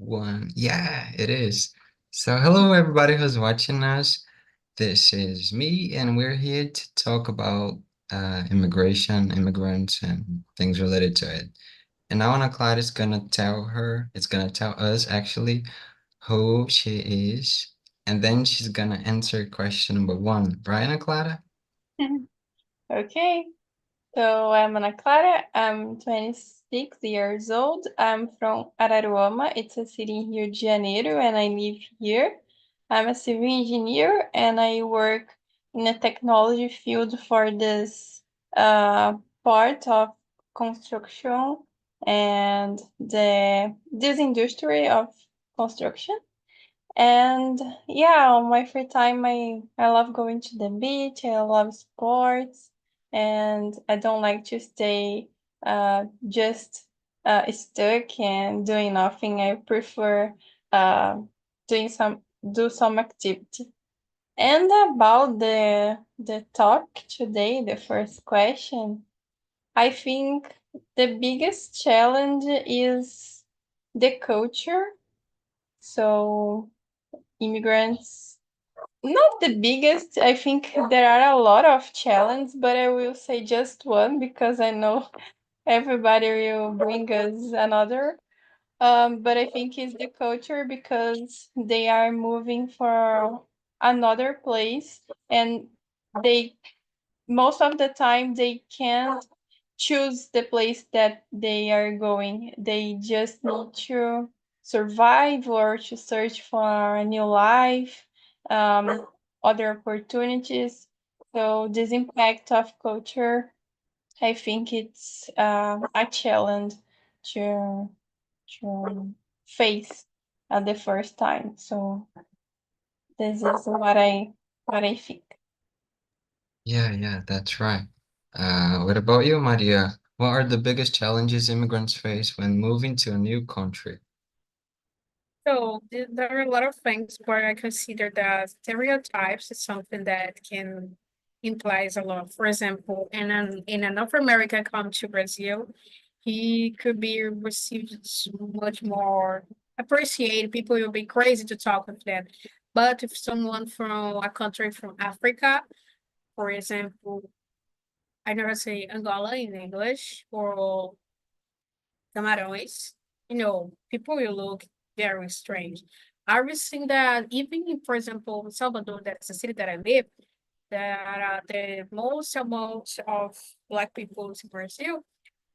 One. Yeah, it is. So, hello everybody who's watching us. This is me, and we're here to talk about immigration, immigrants, and things related to it. And now Ana Clara is it's gonna tell us actually who she is, and then she's gonna answer question number one. Right, Ana Clara? Okay, so I'm Ana Clara. I'm 26 years old. I'm from Araruama. It's a city in Rio de Janeiro, and I live here. I'm a civil engineer, and I work in a technology field for this part of construction and this industry of construction. And yeah, on my free time, I love going to the beach. I love sports, and I don't like to stay just stuck and doing nothing. I prefer uh, doing some activity. And about the talk today, the first question, I think the biggest challenge is the culture. So immigrants, not the biggest. I think there are a lot of challenges, but I will say just one because I know everybody will bring us another. But I think it's the culture because they are moving for another place, and they most of the time they can't choose the place that they are going. They just need to survive or to search for a new life, um, other opportunities. So this impact of culture, I think it's a challenge to face at the first time. So this is what I think. Yeah, that's right. What about you, Maria? What are the biggest challenges immigrants face when moving to a new country? There are a lot of things, but I consider that stereotypes is something that can implies a lot. For example, in a North American come to Brazil, he could be received much more appreciated. People will be crazy to talk with them. But if someone from a country from Africa, for example, I never say Angola in English or Camarões, people will look very strange. I was seeing that even in, for example, Salvador, that's the city that I live, there are the most amount of Black people in Brazil,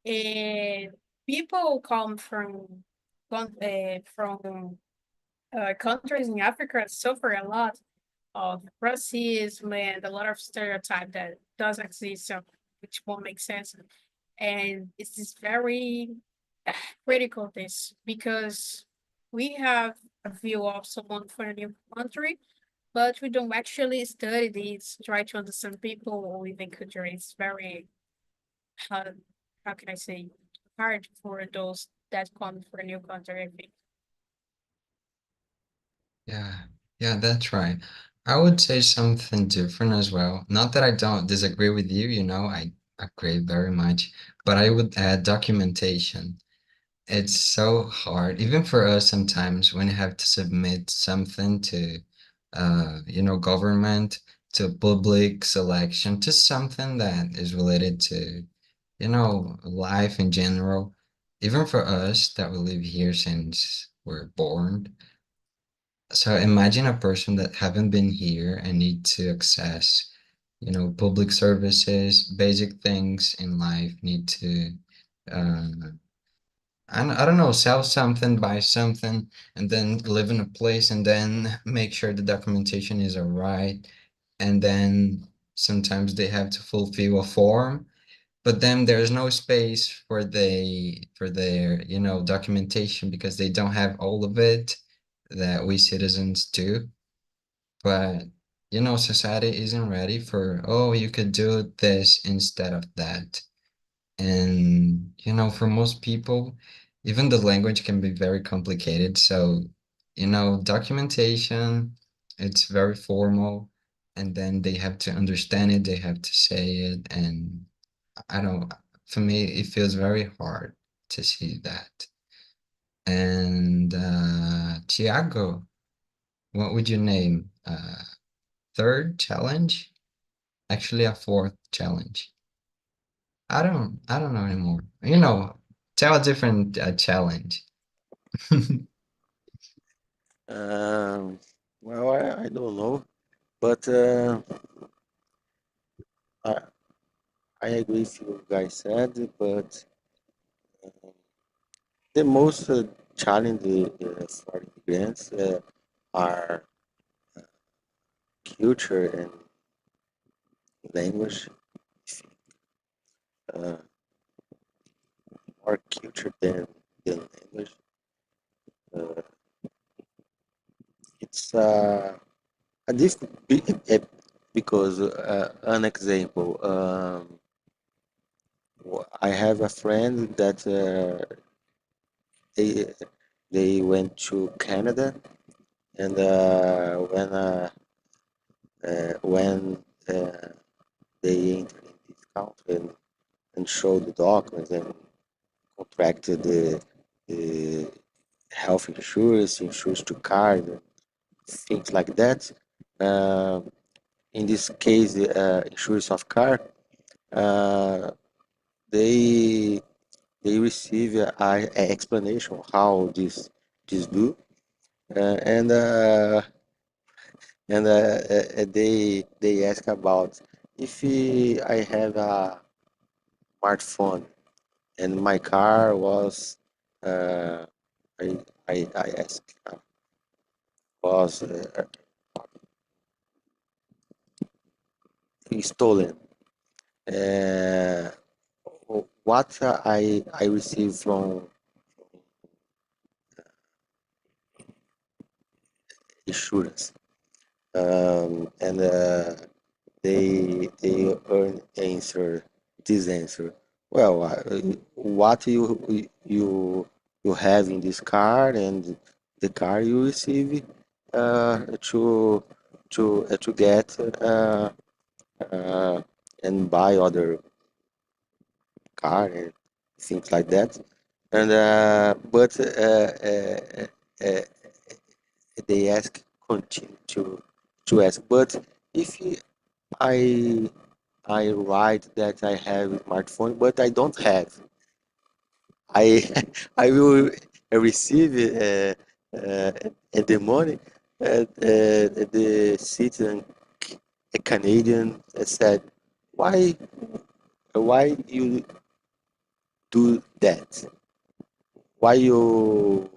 and people come from countries in Africa suffer a lot of racism and a lot of stereotype that does exist, so which won't make sense. And it's just very critical this because we have a view of someone from a new country, but we don't actually study this, try to understand people or even culture. It's very how how can I say hard for those that come from a new country, I think. Yeah, yeah, that's right. I would say something different as well. Not that I don't disagree with you, I agree very much, but I would add documentation. It's so hard, even for us sometimes when you have to submit something to, government, to public selection, to something that is related to, life in general. Even for us that we live here since we're born. So imagine a person that haven't been here and need to access, public services, basic things in life, need to, uh, I don't know, sell something, buy something, and then live in a place and then make sure the documentation is all right. And then sometimes they have to fulfill a form, but then there's no space for their, documentation because they don't have all of it that we citizens do. But, society isn't ready for, oh, you could do this instead of that. And, for most people, even the language can be very complicated. So, documentation, it's very formal, and then they have to understand it, they have to say it. And I don't, for me, it feels very hard to see that. And Tiago, what would you name? Third challenge? Actually, a fourth challenge. I don't know anymore. Tell a different challenge. Um, well, I don't know, but I, I agree with you guys said, but the most challenge for immigrants are culture and language, uh, more culture than language. Uh, it's a difficult because an example. I have a friend that they they went to Canada, and when they entered in this country and showed the documents and contracted the health insurance, insurance to car, and things like that. Uh, in this case, insurance of car, uh, they they receive a explanation how this do, and they ask about if I have a smartphone and my car was uh, I asked was stolen. Uh, what I received from insurance, and they earn answer this answer. Well, what you have in this car and the car you receive to to get uh, and buy other car and things like that. And but uh, they ask continue to ask. But if I I write that I have a smartphone, but I don't have, I I will receive uh, the money. The citizen, a Canadian, said, "Why why you do that? Why you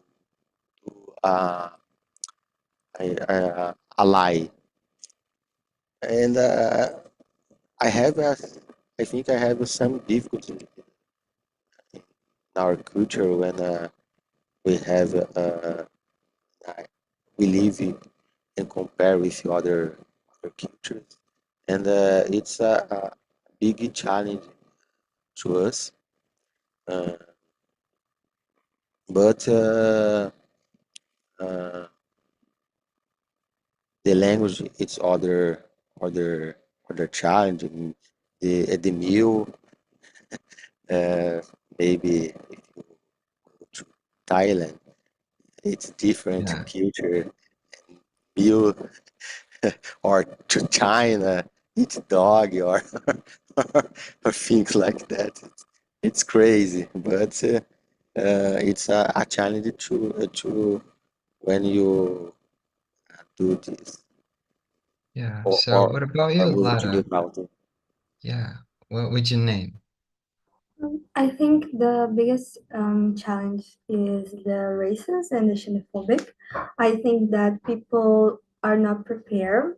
do a lie?" And I have a, I think I have some difficulty in our culture when we have uh, we live and compare with other cultures, and it's a big challenge to us. Uh, but uh, the language it's other other challenge. And the meal, uh, maybe if you go to Thailand, it's different Yeah. culture meal, or to China, eat dog or things like that. It's crazy, but it's a challenge to when you do this Yeah. or So or, what about or you, move to new Lara? mountain. Yeah. What would you name? I think the biggest challenge is the racist and the xenophobic. I think that people are not prepared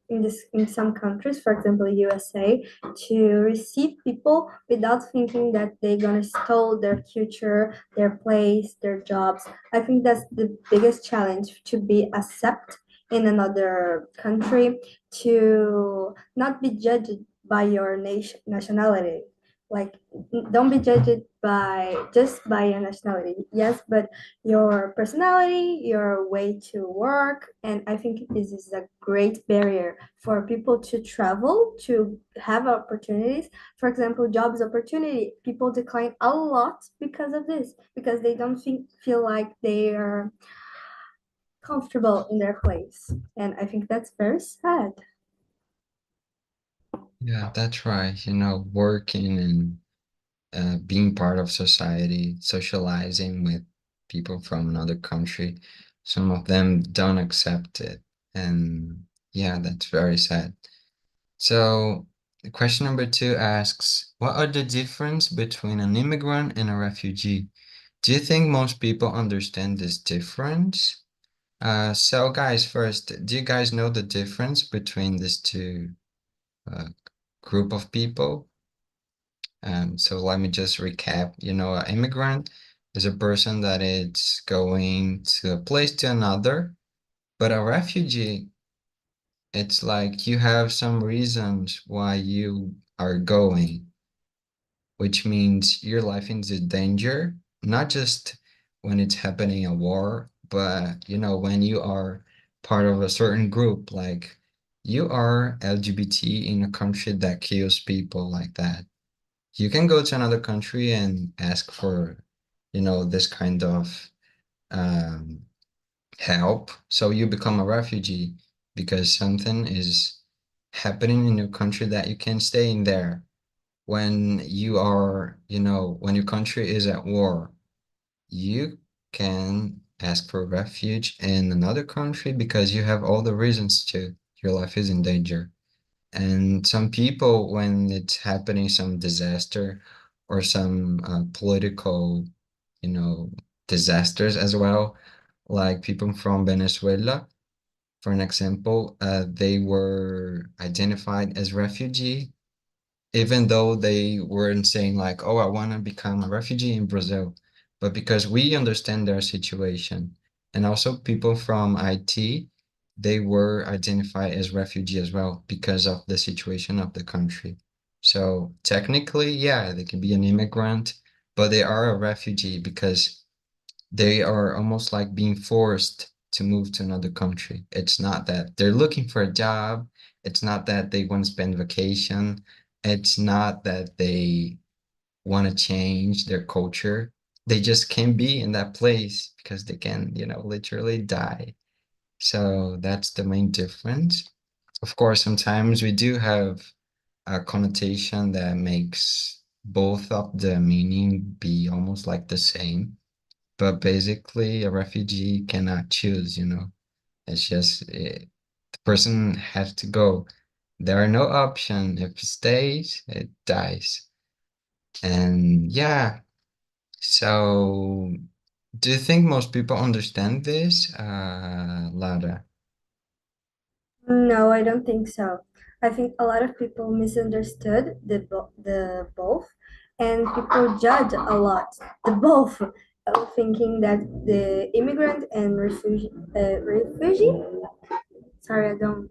in some countries, for example USA, to receive people without thinking that they're gonna steal their culture, their place, their jobs. I think that's the biggest challenge, to be accepted in another country, to not be judged by your nationality. Like, don't be judged by just by your nationality, yes, but your personality, your way to work. And I think this is a great barrier for people to travel, to have opportunities. For example, jobs opportunity, people decline a lot because of this, because they don't feel like they are comfortable in their place. And I think that's very sad. Yeah, that's right. You know, working and being part of society, socializing with people from another country, some of them don't accept it. And yeah, that's very sad. So, question number two asks, what are the difference between an immigrant and a refugee? Do you think most people understand this difference? So guys, first, do you guys know the difference between these two uh, group of people? So let me just recap. You know, an immigrant is a person that is going to a place to another, but a refugee, it's like you have some reasons why you are going, which means your life is in danger, not just when it's happening a war, but you know, when you are part of a certain group, like you are LGBT in a country that kills people like that. You can go to another country and ask for, you know, this kind of um, help. So you become a refugee because something is happening in your country that you can stay in there. When you are, you know, when your country is at war, you can ask for refuge in another country because you have all the reasons to. Your life is in danger. And some people, when it's happening some disaster or some political, you know, disasters as well, like people from Venezuela, for an example, they were identified as refugee, even though they weren't saying like, oh, I want to become a refugee in Brazil, but because we understand their situation. And also people from IT, they were identified as refugee as well because of the situation of the country. So technically, yeah, they can be an immigrant, but they are a refugee because they are almost like being forced to move to another country. It's not that they're looking for a job. It's not that they want to spend vacation. It's not that they want to change their culture. They just can't be in that place because they can, you know, literally die. So that's the main difference. Of course, sometimes we do have a connotation that makes both of the meaning be almost like the same. But basically, a refugee cannot choose, you know. It's just the person has to go. There are no option. If it stays, it dies. And yeah, so do you think most people understand this, Lara? No, I don't think so. I think a lot of people misunderstood the both, and people judge a lot the both, thinking that the immigrant and refugee. Sorry, I don't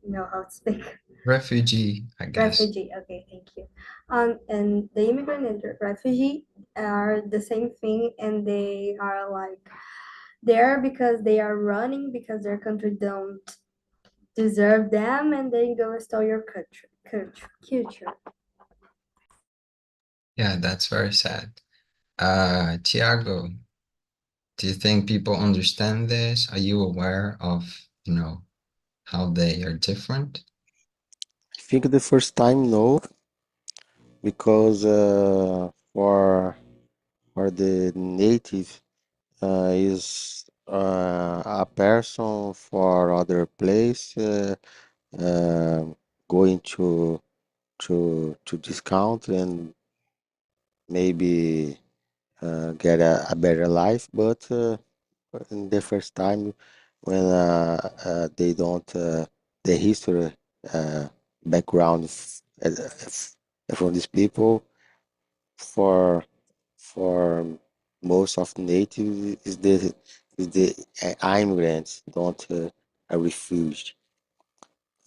know how to speak. Refugee, I guess. Refugee. Okay, thank you. And the immigrant and the refugee are the same thing, and they are like there because they are running because their country don't deserve them, and they go steal your culture. Yeah, that's very sad. Tiago, do you think people understand this? Are you aware of, you know, how they are different? I think the first time no, because for the native is a person for other place going to this country and maybe get a better life, but in the first time when they don't the history uh, background from these people for for most of native is the immigrants don't a refuge.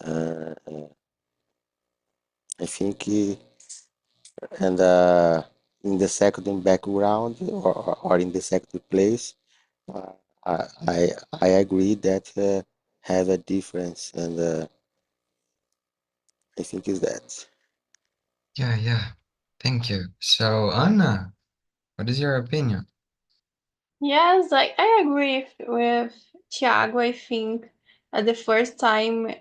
I think and in the second background or in the second place, uh, I I I agree that have a difference, and I think is that. Yeah, yeah. Thank you. So, Anna, what is your opinion? Yes, like I agree with Thiago, I think at the first time,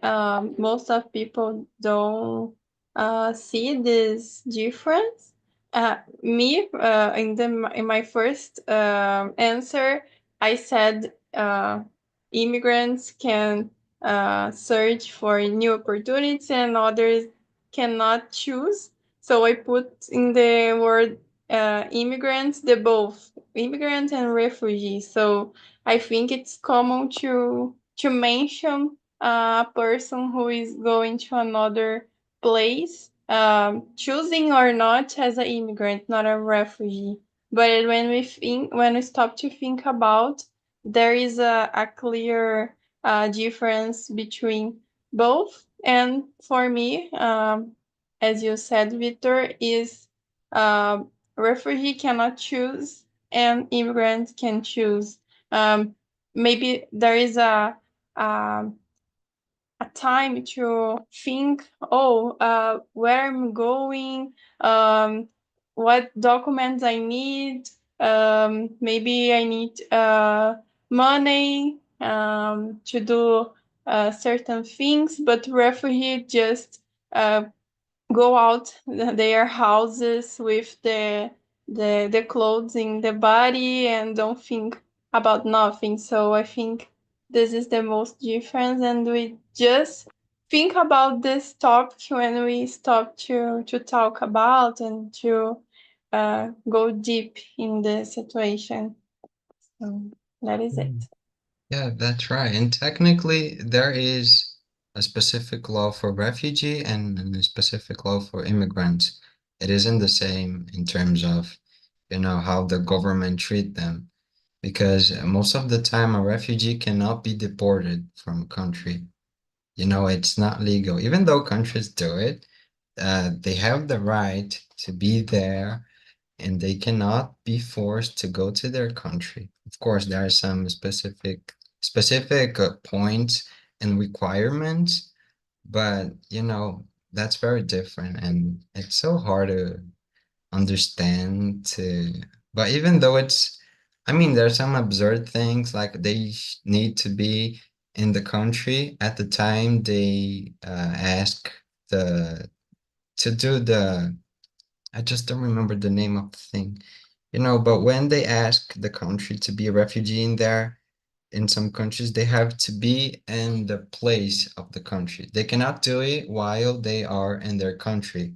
most of people don't see this difference. Me, in my first answer, I said immigrants can search for new opportunities and others cannot choose. So I put in the word immigrants, the both immigrants and refugees. So I think it's common to mention a person who is going to another place, choosing or not as an immigrant, not a refugee. But when we stop to think about, there is a clear difference between both. And for me, as you said, Victor, is refugee cannot choose and immigrants can choose. Maybe there is a time to think, oh, where I'm going, what documents I need. Maybe I need money to do certain things, but refugee just uh, go out their houses with the clothes in the body and don't think about nothing. So I think this is the most difference, and we just think about this topic when we stop to talk about and to go deep in the situation. So that is it. Yeah, that's right. And technically, there is a specific law for refugee and a specific law for immigrants. It isn't the same in terms of, how the government treat them, because most of the time a refugee cannot be deported from a country. It's not legal. Even though countries do it, they have the right to be there and they cannot be forced to go to their country. Of course, there are some specific points and requirements, but that's very different and it's so hard to understand to but even though there's some absurd things like they need to be in the country at the time they ask the to do the I just don't remember the name of the thing. But when they ask the country to be a refugee in there, in some countries, they have to be in the place of the country. They cannot do it while they are in their country.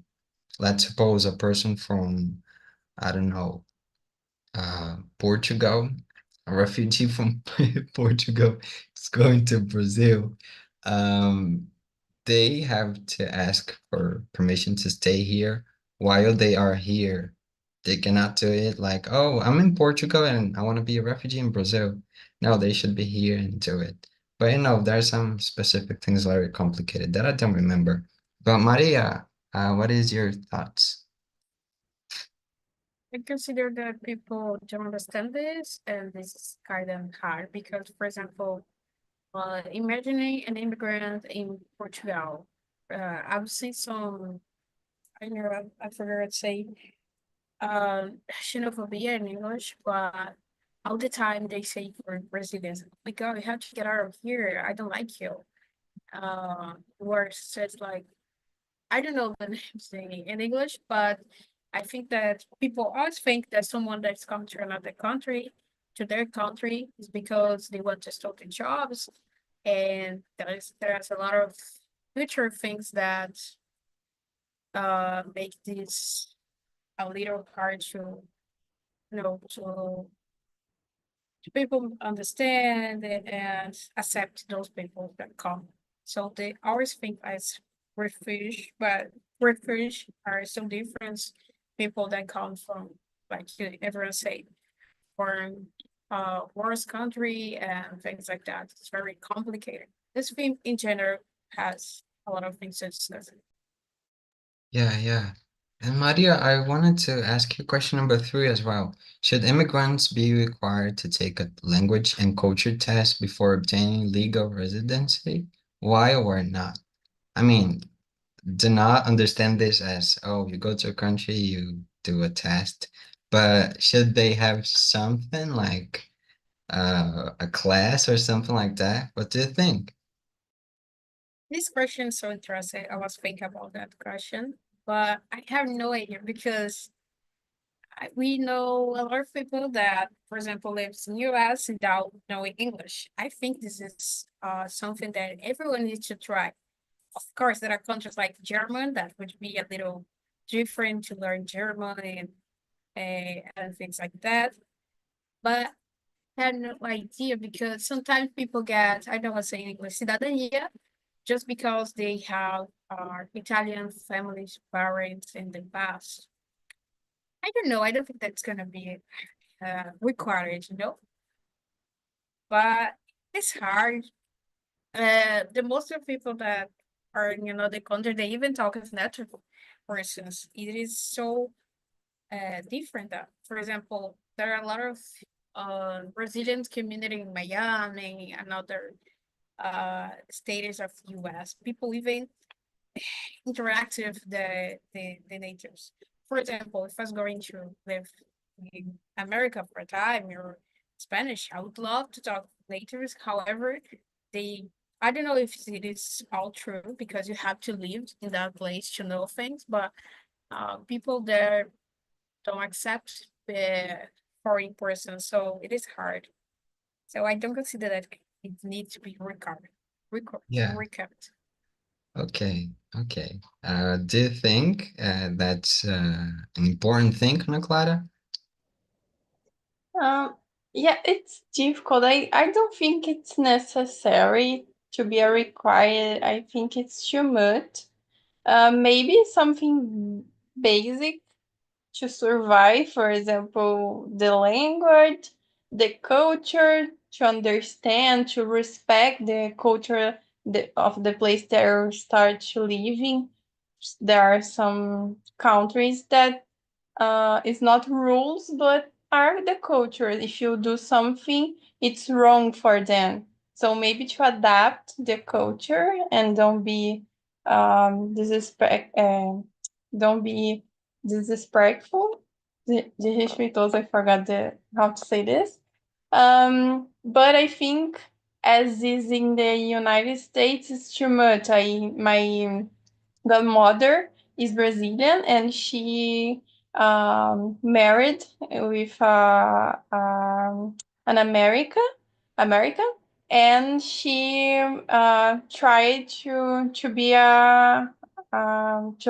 Let's suppose a person from, I don't know, Portugal, a refugee from Portugal is going to Brazil. Um, they have to ask for permission to stay here while they are here. They cannot do it like, oh, I'm in Portugal and I want to be a refugee in Brazil. No, they should be here and do it. But there are some specific things very complicated that I don't remember. But Maria, what is your thoughts? I consider that people don't understand this, and this is kind of hard because, for example, imagining an immigrant in Portugal, I've seen some, I know I forgot to say, xenophobia in English, but all the time they say for Brazilians, oh my God, you have to get out of here. I don't like you. Words says like, I don't know the names in English, but I think that people always think that someone that's come to another country, to their country, is because they want to start the jobs, and there's a lot of future things that make this a little hard to to people understand and accept those people that come. So they always think as refuge, but refuge are so different people that come from, like everyone say, foreign worse country and things like that. It's very complicated. This film in general has a lot of things to discuss. Yeah, yeah. And Maria, I wanted to ask you question number three as well. Should immigrants be required to take a language and culture test before obtaining legal residency? Why or not? I mean, do not understand this as, oh, you go to a country, you do a test, but should they have something like a class or something like that? What do you think? This question is so interesting. I was thinking about that question, but I have no idea because we know a lot of people that, for example, lives in US without knowing English. I think this is something that everyone needs to try. Of course, there are countries like German that would be a little different to learn German and things like that. But I had no idea because sometimes people get, I don't want to say in English, cidadania, just because they have Italian families, parents in the past. I don't know. I don't think that's gonna be required, but it's hard. The most of people that are in the country, they even talk as native persons. It is so different. That, for example, there are a lot of Brazilian community in Miami and other states of US. People even interact with the natives. For example, if I was going to live in America for a time or Spanish, I would love to talk natives. However, they I don't know if it is all true because you have to live in that place to know things, but people there don't accept the foreign person, so it is hard. So I don't consider that it needs to be recovered. Yeah. Recapped. Okay. Okay. Do you think that's an important thing, Ana Clara? Um, yeah, it's difficult. I don't think it's necessary to be a required. I think it's too much. Maybe something basic to survive, for example, the language, the culture, to understand, to respect the culture of the place that you start to living. There are some countries that it's not rules, but are the culture. If you do something, it's wrong for them. So maybe to adapt the culture and disrespect, don't be disrespectful. Desrespeitoso, I forgot how to say this. But I think as is in the United States, it's too much. My godmother is Brazilian, and she married with an American, and she tried to be to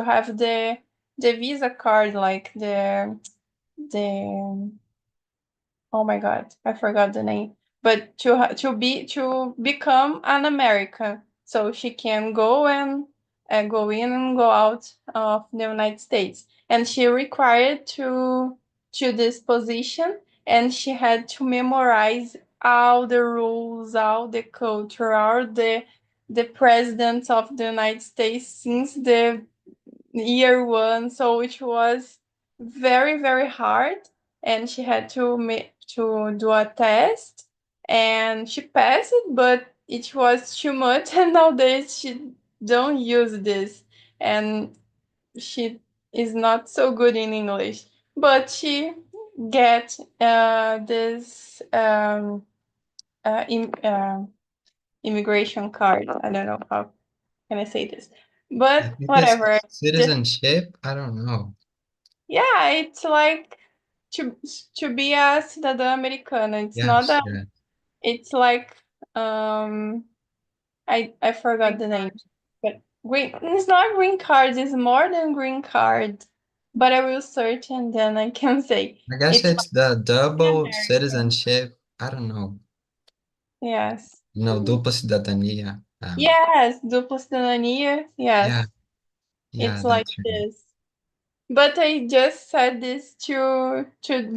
have the visa card, like the oh my God, I forgot the name. But to become an American, so she can go and go in and go out of the United States. And she required to this position, and she had to memorize all the rules, all the culture, all the presidents of the United States since the year one. So it was very, very hard, and she had to do a test, and she passed it, but it was too much, and nowadays she don't use this, and she is not so good in English, but she get this immigration card. I don't know how can I say this, I but think it's whatever. Just citizenship. I don't know. yeah, it's like to to be a cidadã americana. It's not Yes, a. yeah. It's like um, I forgot Green the name, card. but green. It's not green card. It's more than green card. But I will search and then I can say I guess it's it's the In double America. citizenship. I don't know. yes, Dupla cidadania. yes, dupla cidadania. Yeah, Yes, yeah, it's like that's right. this. But I just said this to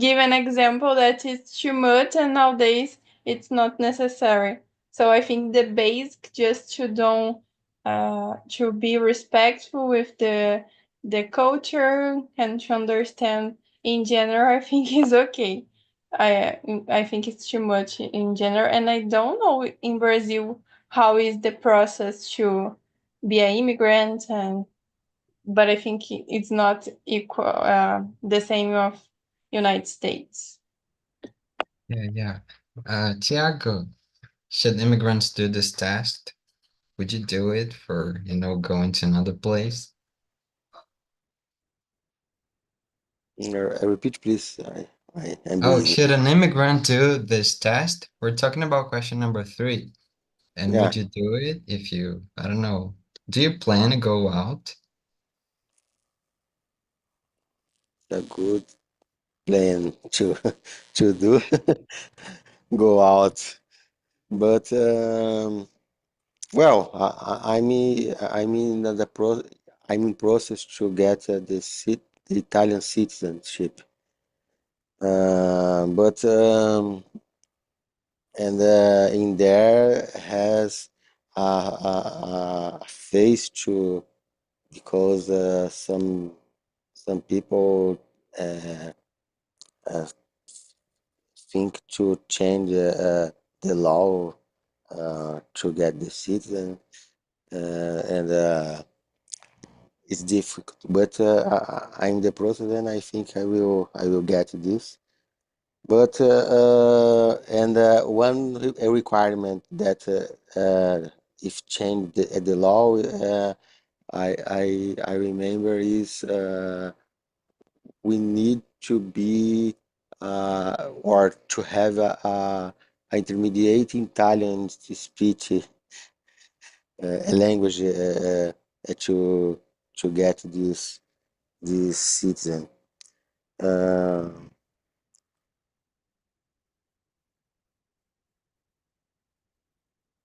give an example that it's too much, and nowadays it's not necessary. So I think the basic just to don't to be respectful with the culture and to understand in general, I think is okay. I think it's too much in general, and I don't know in Brazil how is the process to be an immigrant, and but I think it's not equal the same of United States. Yeah, yeah. Tiago, should immigrants do this test? Would you do it for, going to another place? Repeat, please. I am Oh, busy. should an immigrant do this test? We're talking about question number three. And Yeah, would you do it if you, I don't know, do you plan to go out? a good plan to to do go out, but well, I mean I'm in process to get the Italian citizenship. But and in there has a phase to because some people uh, uh, think to change the law to get the citizen, and it's difficult. But I'm in the process, and I think I will get this. But and one requirement that if changed the law, I remember is we need to be or to have a intermediate Italian speech a language to get this citizen. Uh,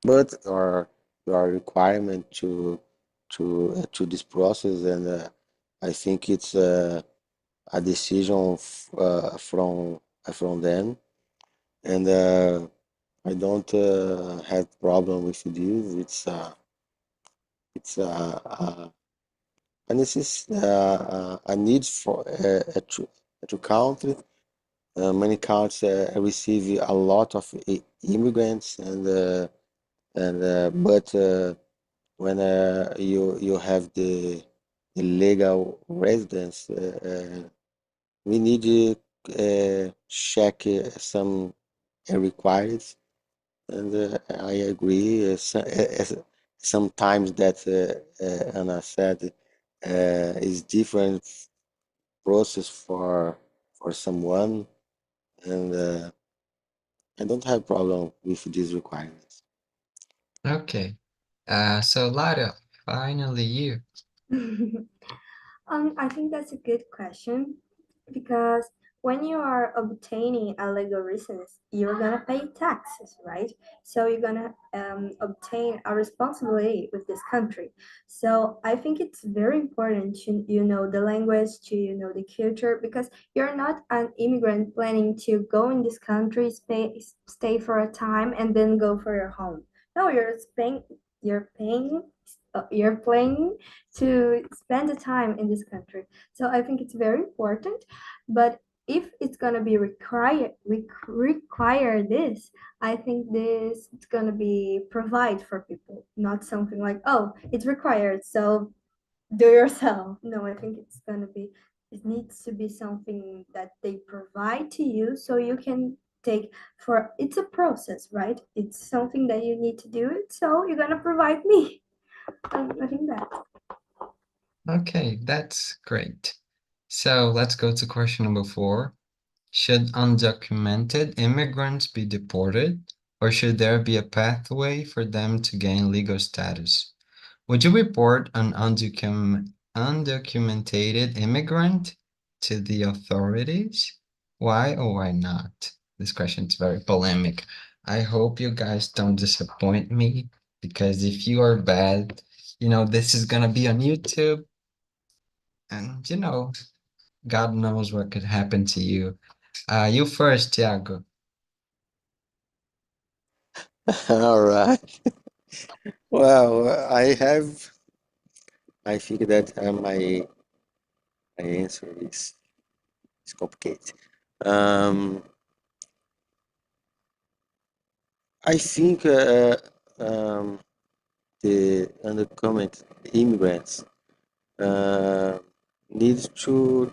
but our requirement to this process, and I think it's a decision from them, and I don't have problem with this. It's a a need for to country. Many countries receive a lot of immigrants, and but when you have the legal residence, we need to check some requirements, and I agree. Sometimes that Anna said is different process for someone, and I don't have problem with these requirements. Okay. So Lara, finally you. I think that's a good question because when you are obtaining a legal residence, you're gonna pay taxes, right? So you're gonna obtain a responsibility with this country. So I think it's very important to know the language, to know the culture, because you're not an immigrant planning to go in this country, stay for a time, and then go for your home. No, you're paying to spend the time in this country. So I think it's very important. But if it's gonna be require this, I think this it's gonna be provide for people, not something like, oh, it's required, so do yourself. No, I think it's gonna be, it needs to be something that they provide to you so you can take, for it's a process, right? It's something that you need to do it, so you're gonna provide me. I think that. Okay, that's great. So let's go to question number four. Should undocumented immigrants be deported, or should there be a pathway for them to gain legal status? Would you report an undocumented immigrant to the authorities? Why or why not? This question is very polemic. I hope you guys don't disappoint me, because if you are bad, this is gonna be on YouTube, and God knows what could happen to you. You first, Tiago. All right. Well, I think that my answer is complicated. Um, I think the undocumented immigrants uh, needs to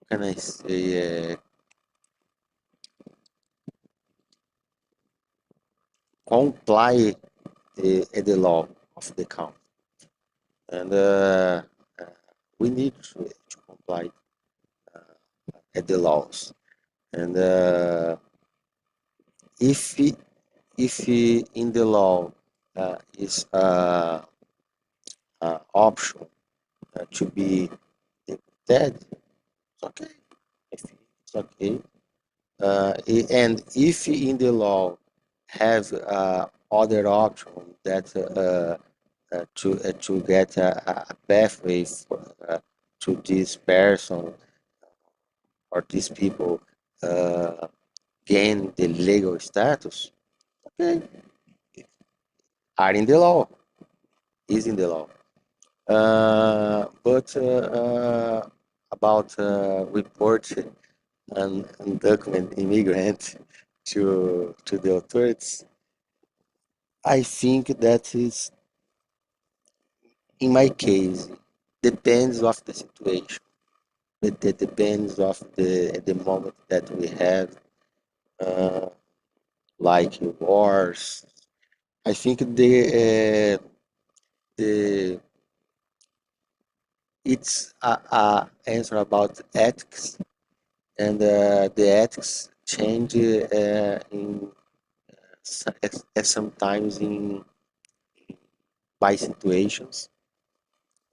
can I say, comply the law of the country, and uh, we need to comply at the laws. And if in the law is option to be dead, it's okay. If it's okay. And if in the law have other option that to get a pathway to this person or these people uh, gain the legal status, okay, are in the law, is in the law. But about report and document immigrant to the authorities, I think that is, in my case, depends of the situation. It depends of the moment that we have, uh, like wars. I think the it's a answer about ethics, and the ethics change in sometimes in by situations.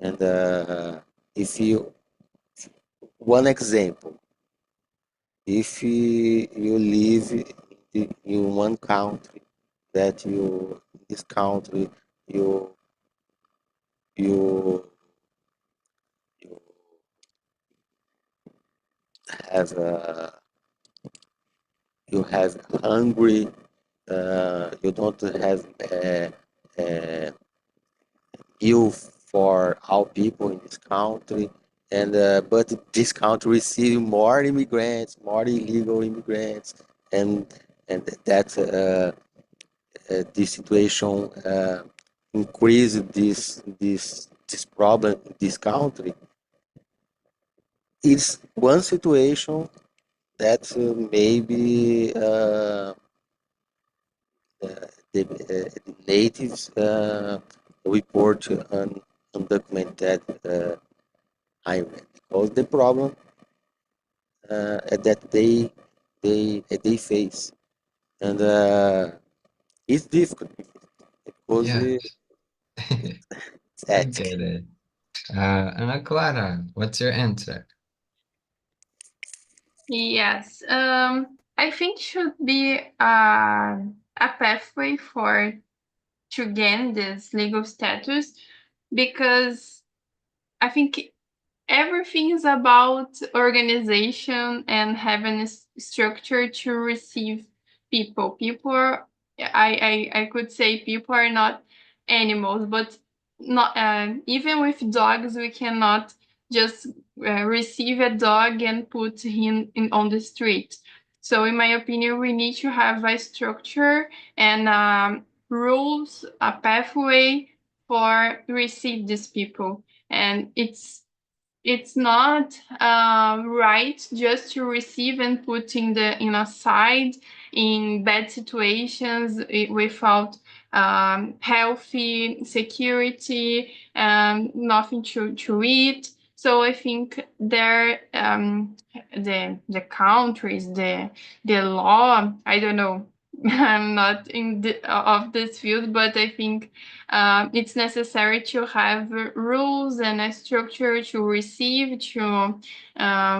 And if you one example, if you live in one country that you this country you you you have you have hungry, you don't have uh, youth for all people in this country, and but this country receive more immigrants, more illegal immigrants, and that this situation increase this problem in this country. It's one situation that maybe the natives report undocumented immigrant, because the problem that they face, and it's difficult because Yes. it's I ethics. get it. Ana Clara, what's your answer? Yes, I think should be a pathway for to gain this legal status, because I think everything is about organization and having a structure to receive people. I could say people are not animals, but not even with dogs, we cannot just receive a dog and put him on the street. So, in my opinion, we need to have a structure and rules, a pathway for receive these people, and it's not right just to receive and put in a side in bad situations without healthy security, nothing to eat. So I think there the countries, the law, I don't know. I'm not in of this field, but I think it's necessary to have rules and a structure to receive, to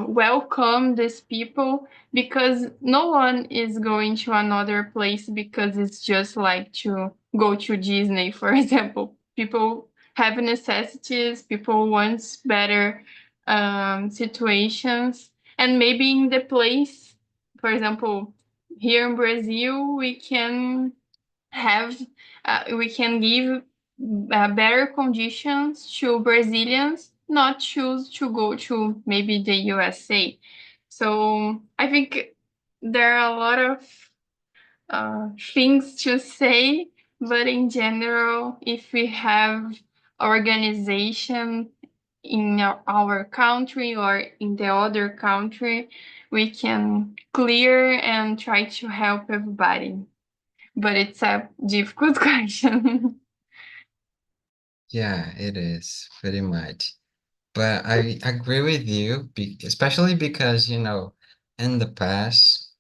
welcome these people, because no one is going to another place because it's just like to go to Disney, for example. People have necessities, people want better situations, and maybe in the place, for example, here in Brazil, have we can give better conditions to Brazilians not choose to go to maybe the USA. So I think there are a lot of things to say, but in general, if we have organization in our country or in the other country, we can clear and try to help everybody. But it's a difficult question. Yeah, it is pretty much. But I agree with you, especially because, in the past,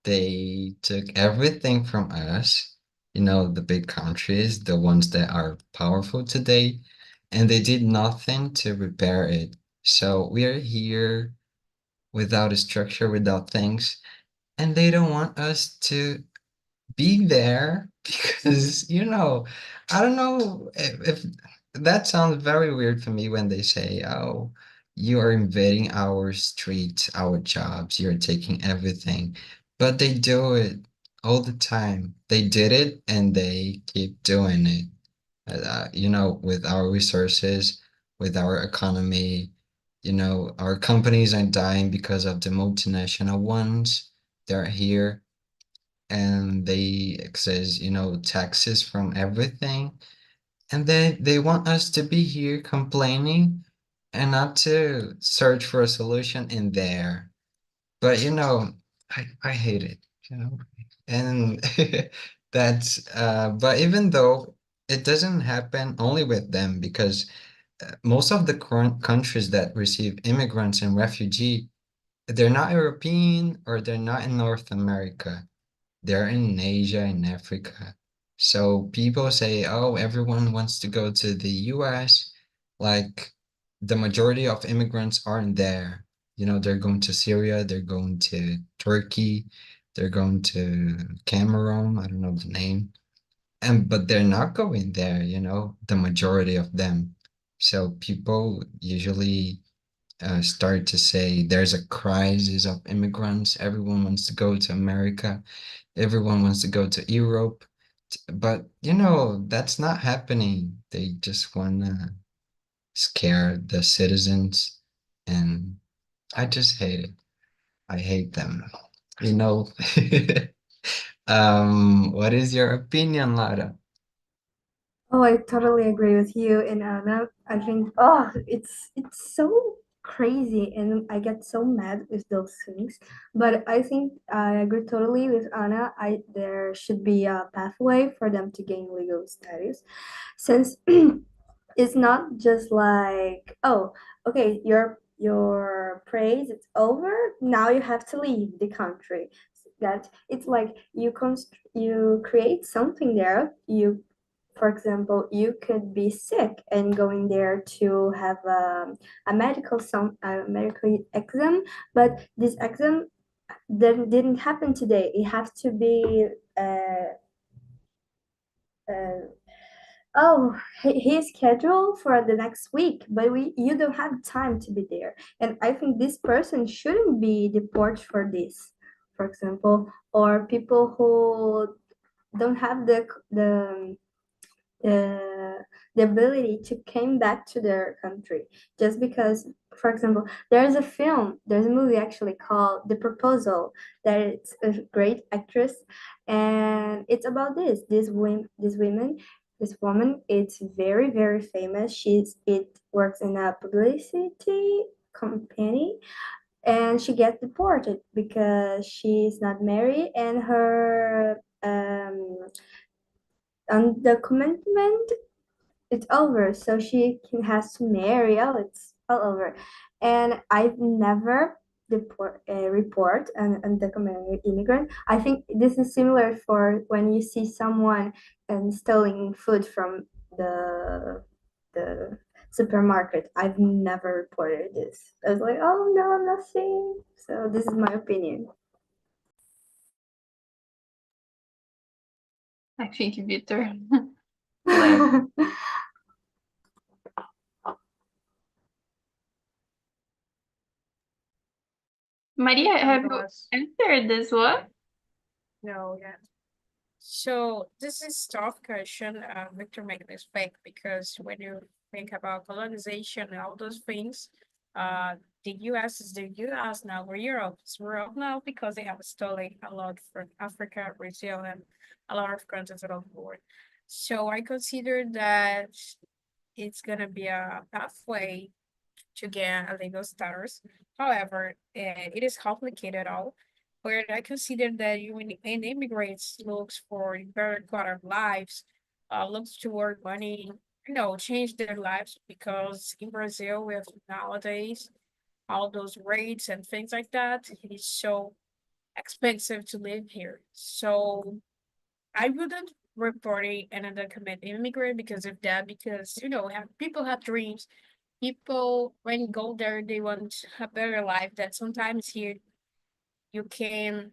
they took everything from us, the big countries, the ones that are powerful today, and they did nothing to repair it. So we are here without a structure, without things, and they don't want us to be there because, I don't know if that sounds very weird for me when they say, oh, you are invading our streets, our jobs, you're taking everything. But they do it all the time. They did it and they keep doing it. With our resources, with our economy, our companies are dying because of the multinational ones. They're here and they excess, taxes from everything. And they want us to be here complaining and not to search for a solution in there. But I hate it. And but even though it doesn't happen only with them, because most of the current countries that receive immigrants and refugee, they're not European or they're not in North America. They're in Asia and Africa. So people say, oh, everyone wants to go to the US. Like the majority of immigrants aren't there. They're going to Syria, they're going to Turkey, they're going to Cameroon, I don't know the name. But they're not going there, the majority of them. So people usually start to say there's a crisis of immigrants. Everyone wants to go to America. Everyone wants to go to Europe. But, that's not happening. They just want to scare the citizens. And I just hate it. I hate them. You know, what is your opinion, Lara? Oh, I totally agree with you. And I think, it's so crazy, and I get so mad with those things. But I think I agree totally with Anna. There should be a pathway for them to gain legal status, since it's not just like, oh, okay, your praise it's over. Now you have to leave the country. That it's like you create something there. For example, you could be sick and going there to have a medical exam, but this exam didn't happen today. It has to be uh, oh, he's scheduled for the next week, but you don't have time to be there. And I think this person shouldn't be deported for this, for example, or people who don't have the the ability to came back to their country just because, for example, there's a movie actually called The Proposal, that it's a great actress, and it's about this woman. It's very very famous. It works in a publicity company, and she gets deported because she's not married, and her undocumented it's over. So has to marry. Oh, it's all over. And I've never report an undocumented immigrant. I think this is similar for when you see someone stealing food from the supermarket. I've never reported this. I was like, oh no, nothing. So this is my opinion. I think Victor left. Maria, have you answered this one? No, yeah. So this is tough question. Victor made this mistake because when you think about colonization and all those things, the U.S. is the U.S. now. We're Europe. It's Europe now because they have stolen a lot from Africa, Brazil, and a lot of countries around the world. So I consider that it's gonna be a pathway to get a legal status. However, it is complicated all. But I consider that you when immigrants looks for better quality of lives, looks to work money, change their lives because in Brazil with nowadays all those rates and things like that, it is so expensive to live here. So I wouldn't report it and undocumented immigrant because of that, because people have dreams. People when you go there they want a better life that sometimes here you can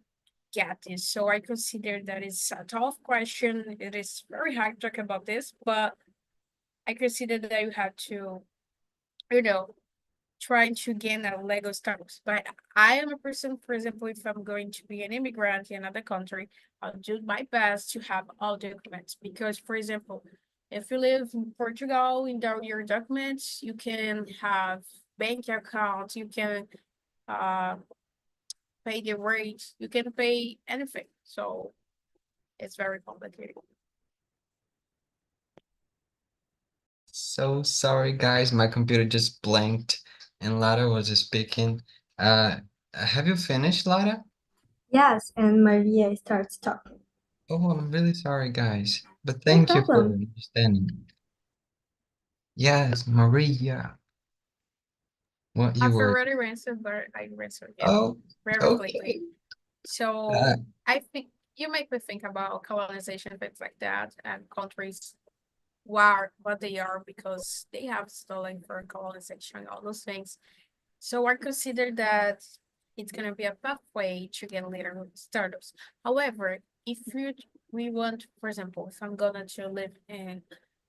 get this. So I consider that it's a tough question. It is very hard to talk about this, but I consider that you have to, you know, trying to gain a legal status. But I am a person, for example, if I'm going to be an immigrant in another country, I'll do my best to have all documents. Because, for example, if you live in Portugal, without your documents, you can have bank accounts, you can uh, pay the rate, you can pay anything. So it's very complicated. So sorry, guys. My computer just blanked and Lara was speaking. Have you finished, Lara? Yes, and Maria starts talking. Oh, I'm really sorry, guys. But No thank you for problem. understanding. Yes, Maria, what you I've were. already answered, but I answered it Oh, very quickly. okay. Uh, So I think you make me think about colonization, things like that, and countries what they are because they have stolen for colonization, all those things. So I consider that it's gonna be a pathway to get later startups. However, if we want, for example, if I'm gonna to live in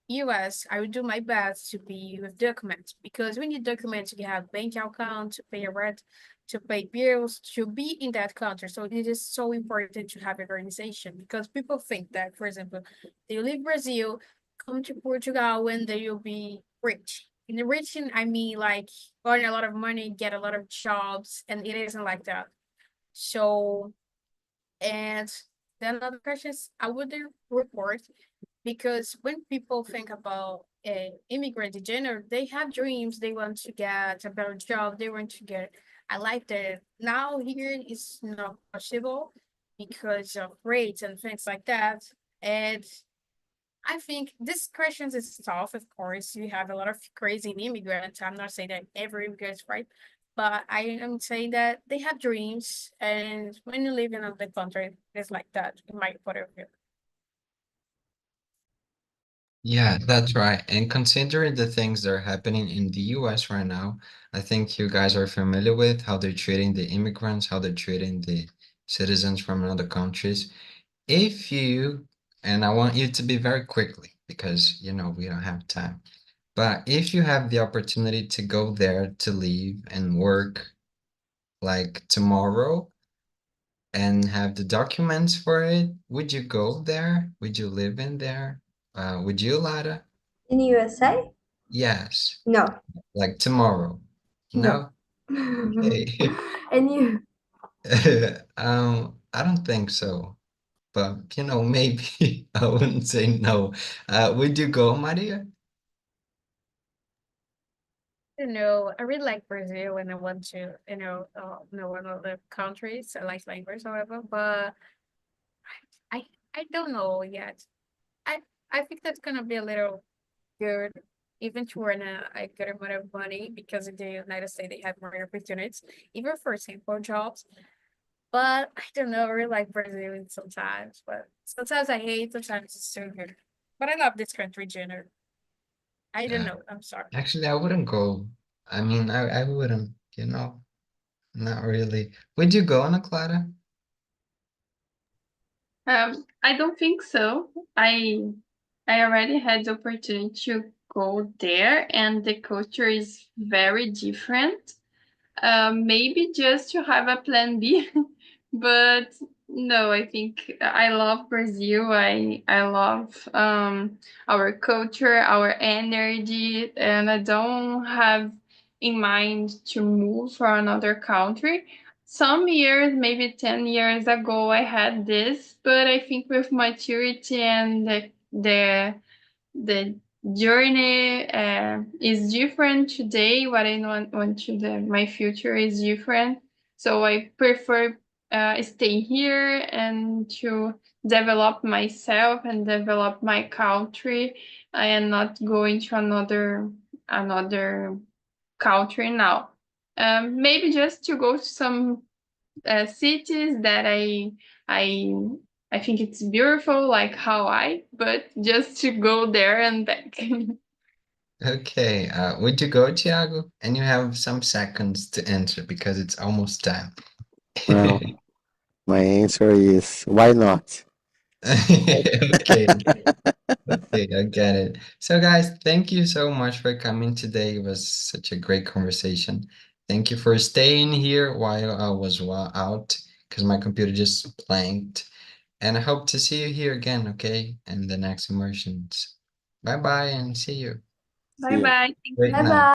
US, I will do my best to be with documents because when you document, you have bank account to pay rent, to pay bills, to be in that country. So it is so important to have an organization because people think that, for example, they leave Brazil, come to Portugal, when they will be rich. In the rich, I mean like earn a lot of money, get a lot of jobs, and it isn't like that. So, and then another question is, I would report because when people think about immigrant in general, they have dreams. They want to get a better job. They want to get a life that now here is not possible because of rates and things like that. And I think this question is tough. Of course, you have a lot of crazy immigrants. I'm not saying that every immigrant is right, but I am saying that they have dreams, and when you live in another country, it's like that. In my point of view. yeah, that's right. And considering the things that are happening in the US right now, I think you guys are familiar with how they're treating the immigrants, how they're treating the citizens from other countries. If you, and I want you to be very quickly because, we don't have time. But if you have the opportunity to go there to live and work like tomorrow and have the documents for it, would you go there? Would you live in there? Would you, Lada? In USA? Yes, No, like tomorrow. no. No? Okay. And you? I don't think so, but maybe I wouldn't say no. Would you go, Maria? I really like Brazil and I want to, know another countries. I like language, however, but I I don't know yet. I I think that's gonna be a little good, even to earn a good amount of money because in the United States they have more opportunities, even for simple jobs. But I don't know, I really like Brazil sometimes, but sometimes I hate, sometimes it's so good. But I love this country, Jenner. I don't Uh, know. I'm sorry. Actually, I wouldn't go. I mean, I wouldn't, not really. Would you go, Ana Clara? I don't think so. I already had the opportunity to go there, and the culture is very different. Maybe just to have a plan B, but no, I think I love Brazil. I love our culture, our energy, and I don't have in mind to move for another country. Some years, maybe 10 years ago, I had this, but I think with maturity and the journey is different today. What I want to my future is different. So I prefer stay here and to develop myself and develop my country. I am not going to another country now. Maybe just to go to some cities that I I think it's beautiful, like Hawaii, but just to go there and back. Okay, would you go, Thiago? And you have some seconds to answer because it's almost time. Well, my answer is why not? Okay, okay, I get it. So, guys, thank you so much for coming today. It was such a great conversation. Thank you for staying here while I was out because my computer just blanked. And I hope to see you here again, okay, in the next immersions. Bye bye and see you. Bye See ya. bye. Thank Great you. Bye night. bye.